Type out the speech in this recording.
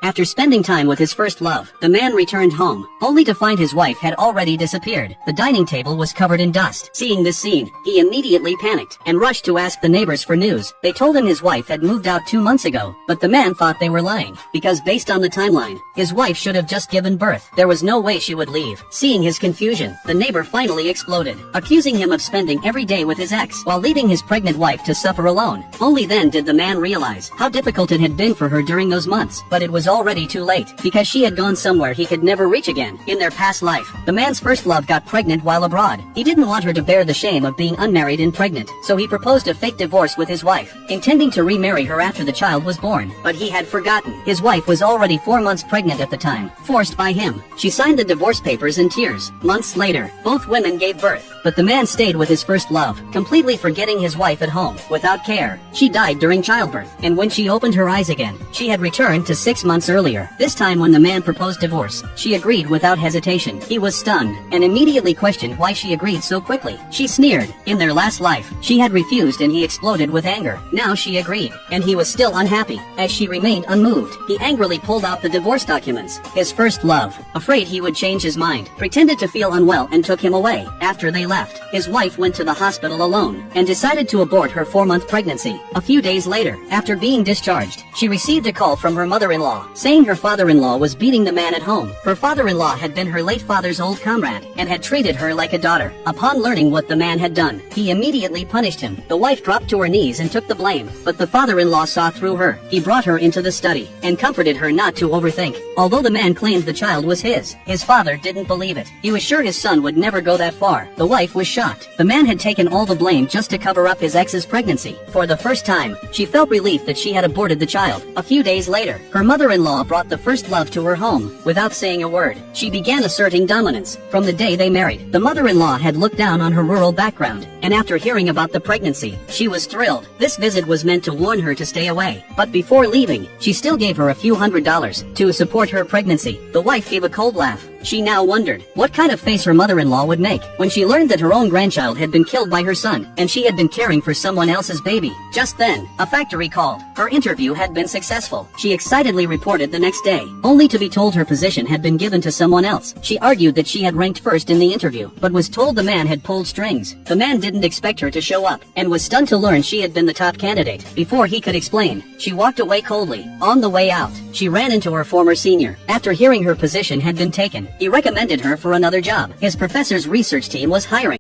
After spending time with his first love, the man returned home, only to find his wife had already disappeared. The dining table was covered in dust. Seeing this scene, he immediately panicked and rushed to ask the neighbors for news. They told him his wife had moved out 2 months ago, but the man thought they were lying, because based on the timeline, his wife should have just given birth. There was no way she would leave. Seeing his confusion, the neighbor finally exploded, accusing him of spending every day with his ex while leaving his pregnant wife to suffer alone. Only then did the man realize how difficult it had been for her during those months, but it was already too late, because she had gone somewhere he could never reach again. In their past life, the man's first love got pregnant while abroad. He didn't want her to bear the shame of being unmarried and pregnant, so he proposed a fake divorce with his wife, intending to remarry her after the child was born. But he had forgotten. His wife was already 4 months pregnant at the time, forced by him. She signed the divorce papers in tears. Months later, both women gave birth, but the man stayed with his first love, completely forgetting his wife at home, without care. She died during childbirth, and when she opened her eyes again, she had returned to 6 months earlier. This time when the man proposed divorce, she agreed without hesitation. He was stunned, and immediately questioned why she agreed so quickly. She sneered. In their last life, she had refused and he exploded with anger. Now she agreed, and he was still unhappy. As she remained unmoved, he angrily pulled out the divorce documents. His first love, afraid he would change his mind, pretended to feel unwell and took him away. After they left, his wife went to the hospital alone, and decided to abort her 4-month pregnancy. A few days later, after being discharged, she received a call from her mother-in-law, saying her father-in-law was beating the man at home. Her father-in-law had been her late father's old comrade, and had treated her like a daughter. Upon learning what the man had done, he immediately punished him. The wife dropped to her knees and took the blame, but the father-in-law saw through her. He brought her into the study, and comforted her not to overthink. Although the man claimed the child was his father didn't believe it. He was sure his son would never go that far. The wife was shocked. The man had taken all the blame just to cover up his ex's pregnancy. For the first time, she felt relief that she had aborted the child. A few days later, her mother-in-law brought the first love to her home. Without saying a word, she began asserting dominance. From the day they married, the mother-in-law had looked down on her rural background, and after hearing about the pregnancy, she was thrilled. This visit was meant to warn her to stay away, but before leaving, she still gave her a few $100s to support her pregnancy. The wife gave a cold laugh. She now wondered what kind of face her mother-in-law would make when she learned that her own grandchild had been killed by her son, and she had been caring for someone else's baby. Just then, a factory called. Her interview had been successful. She excitedly reported the next day, only to be told her position had been given to someone else. She argued that she had ranked first in the interview, but was told the man had pulled strings. The man didn't expect her to show up, and was stunned to learn she had been the top candidate. Before he could explain, she walked away coldly. On the way out, she ran into her former senior. After hearing her position had been taken, he recommended her for another job. His professor's research team was hiring.